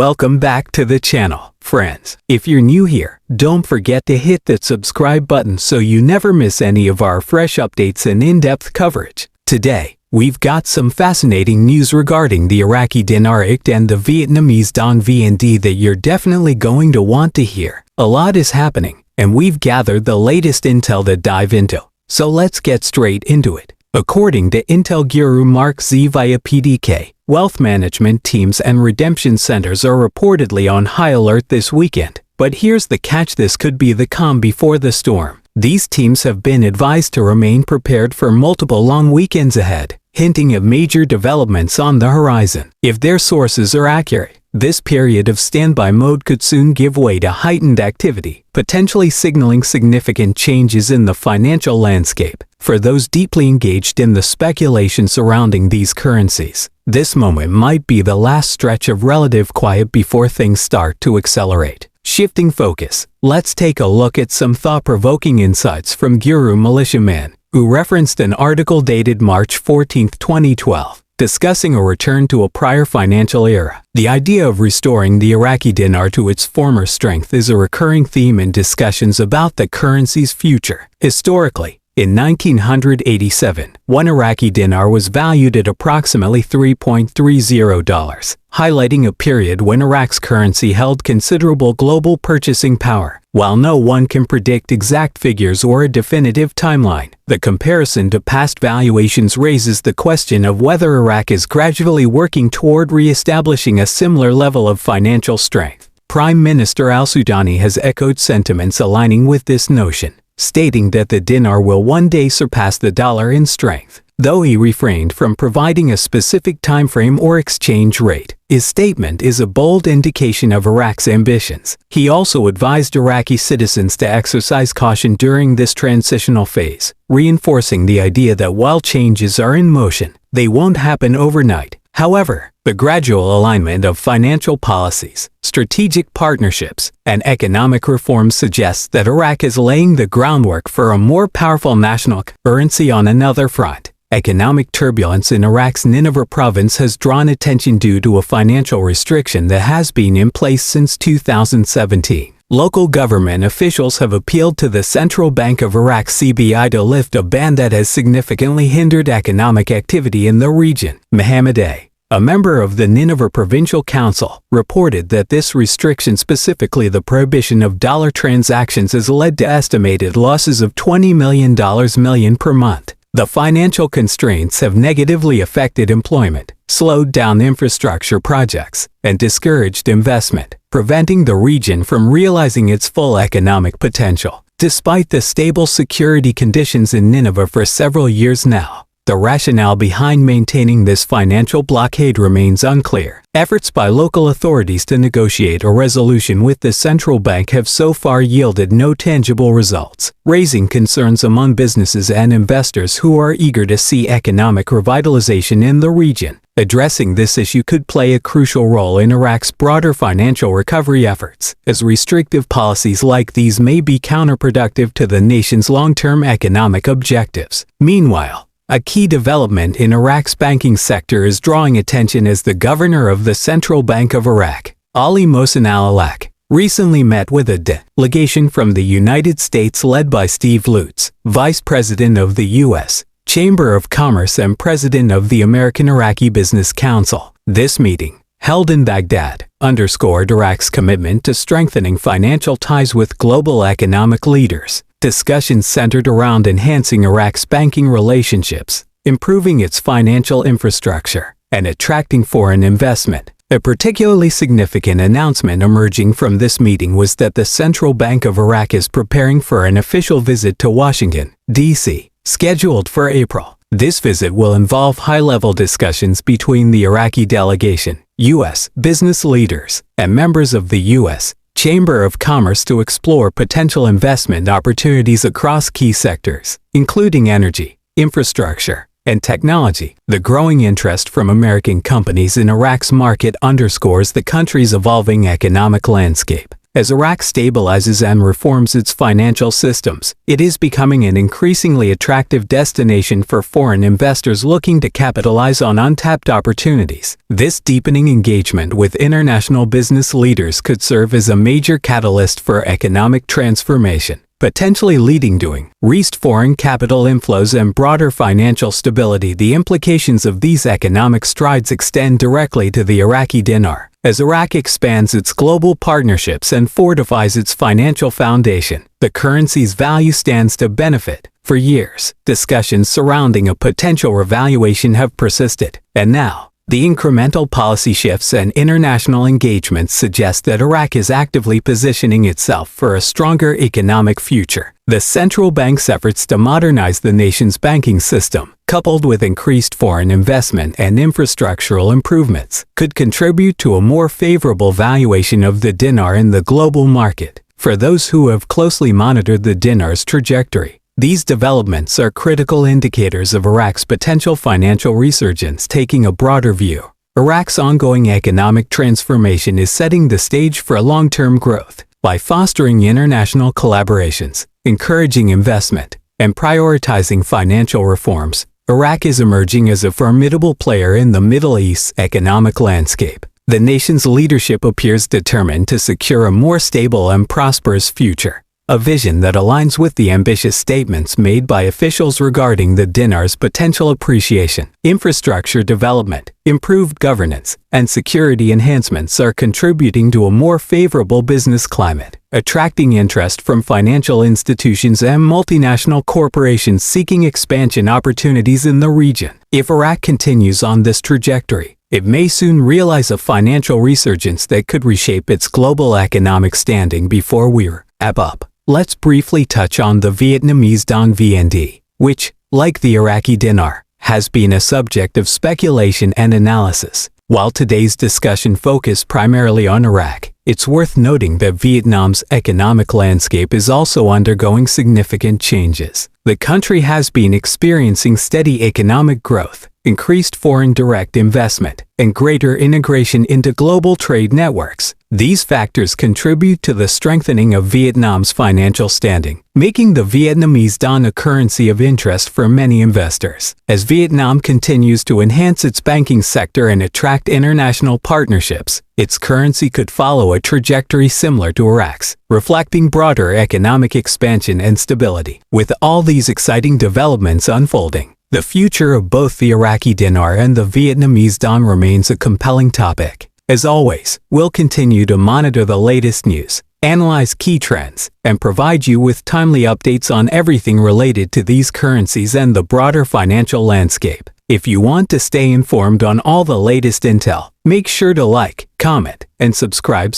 Welcome back to the channel, friends. If you're new here, don't forget to hit that subscribe button so you never miss any of our fresh updates and in-depth coverage. Today, we've got some fascinating news regarding the Iraqi Dinar and the Vietnamese Dong VND that you're definitely going to want to hear. A lot is happening, and we've gathered the latest intel to dive into. So let's get straight into it. According to Intel guru MarkZ via PDK, wealth management teams and redemption centers are reportedly on high alert this weekend. But here's the catch: this could be the calm before the storm. These teams have been advised to remain prepared for multiple long weekends ahead, hinting at major developments on the horizon. If their sources are accurate, this period of standby mode could soon give way to heightened activity, potentially signaling significant changes in the financial landscape. For those deeply engaged in the speculation surrounding these currencies, this moment might be the last stretch of relative quiet before things start to accelerate. Shifting focus, let's take a look at some thought-provoking insights from Guru Militiaman, who referenced an article dated March 14, 2012, discussing a return to a prior financial era. The idea of restoring the Iraqi dinar to its former strength is a recurring theme in discussions about the currency's future. Historically, in 1987, one Iraqi dinar was valued at approximately $3.30, highlighting a period when Iraq's currency held considerable global purchasing power. While no one can predict exact figures or a definitive timeline, the comparison to past valuations raises the question of whether Iraq is gradually working toward re-establishing a similar level of financial strength. Prime Minister al-Sudani has echoed sentiments aligning with this notion, stating that the dinar will one day surpass the dollar in strength. Though he refrained from providing a specific timeframe or exchange rate, his statement is a bold indication of Iraq's ambitions. He also advised Iraqi citizens to exercise caution during this transitional phase, reinforcing the idea that while changes are in motion, they won't happen overnight. However, the gradual alignment of financial policies, strategic partnerships, and economic reforms suggests that Iraq is laying the groundwork for a more powerful national currency. On another front, economic turbulence in Iraq's Nineveh province has drawn attention due to a financial restriction that has been in place since 2017. Local government officials have appealed to the Central Bank of Iraq (CBI) to lift a ban that has significantly hindered economic activity in the region. Mohammed A., a member of the Nineveh Provincial Council, reported that this restriction, specifically the prohibition of dollar transactions, has led to estimated losses of $20 million per month. The financial constraints have negatively affected employment, slowed down infrastructure projects, and discouraged investment, preventing the region from realizing its full economic potential. Despite the stable security conditions in Nineveh for several years now, the rationale behind maintaining this financial blockade remains unclear. Efforts by local authorities to negotiate a resolution with the central bank have so far yielded no tangible results, raising concerns among businesses and investors who are eager to see economic revitalization in the region. Addressing this issue could play a crucial role in Iraq's broader financial recovery efforts, as restrictive policies like these may be counterproductive to the nation's long-term economic objectives. Meanwhile, a key development in Iraq's banking sector is drawing attention as the governor of the Central Bank of Iraq, Ali Mohsen al-Alak, recently met with a delegation from the United States led by Steve Lutz, Vice President of the U.S. Chamber of Commerce and President of the American Iraqi Business Council. This meeting, held in Baghdad, underscored Iraq's commitment to strengthening financial ties with global economic leaders. Discussions centered around enhancing Iraq's banking relationships, improving its financial infrastructure, and attracting foreign investment. A particularly significant announcement emerging from this meeting was that the Central Bank of Iraq is preparing for an official visit to Washington, D.C., scheduled for April. This visit will involve high-level discussions between the Iraqi delegation, U.S. business leaders, and members of the U.S. Chamber of Commerce to explore potential investment opportunities across key sectors, including energy, infrastructure, and technology. The growing interest from American companies in Iraq's market underscores the country's evolving economic landscape. As Iraq stabilizes and reforms its financial systems, it is becoming an increasingly attractive destination for foreign investors looking to capitalize on untapped opportunities. This deepening engagement with international business leaders could serve as a major catalyst for economic transformation, potentially leading to increased foreign capital inflows and broader financial stability. The implications of these economic strides extend directly to the Iraqi dinar. As Iraq expands its global partnerships and fortifies its financial foundation, the currency's value stands to benefit. For years, discussions surrounding a potential revaluation have persisted, and now, the incremental policy shifts and international engagements suggest that Iraq is actively positioning itself for a stronger economic future. The central bank's efforts to modernize the nation's banking system, coupled with increased foreign investment and infrastructural improvements, could contribute to a more favorable valuation of the dinar in the global market. For those who have closely monitored the dinar's trajectory, these developments are critical indicators of Iraq's potential financial resurgence. Taking a broader view, Iraq's ongoing economic transformation is setting the stage for long-term growth. By fostering international collaborations, encouraging investment, and prioritizing financial reforms, Iraq is emerging as a formidable player in the Middle East's economic landscape. The nation's leadership appears determined to secure a more stable and prosperous future, a vision that aligns with the ambitious statements made by officials regarding the dinar's potential appreciation. Infrastructure development, improved governance, and security enhancements are contributing to a more favorable business climate, attracting interest from financial institutions and multinational corporations seeking expansion opportunities in the region. If Iraq continues on this trajectory, it may soon realize a financial resurgence that could reshape its global economic standing. Before we wrap up, let's briefly touch on the Vietnamese dong VND, which, like the Iraqi dinar, has been a subject of speculation and analysis. While today's discussion focused primarily on Iraq, it's worth noting that Vietnam's economic landscape is also undergoing significant changes. The country has been experiencing steady economic growth, increased foreign direct investment, and greater integration into global trade networks. These factors contribute to the strengthening of Vietnam's financial standing, making the Vietnamese dong a currency of interest for many investors. As Vietnam continues to enhance its banking sector and attract international partnerships, its currency could follow a trajectory similar to Iraq's, reflecting broader economic expansion and stability. With all these exciting developments unfolding, the future of both the Iraqi dinar and the Vietnamese dong remains a compelling topic. As always, we'll continue to monitor the latest news, analyze key trends, and provide you with timely updates on everything related to these currencies and the broader financial landscape. If you want to stay informed on all the latest intel, make sure to like, comment, and subscribe.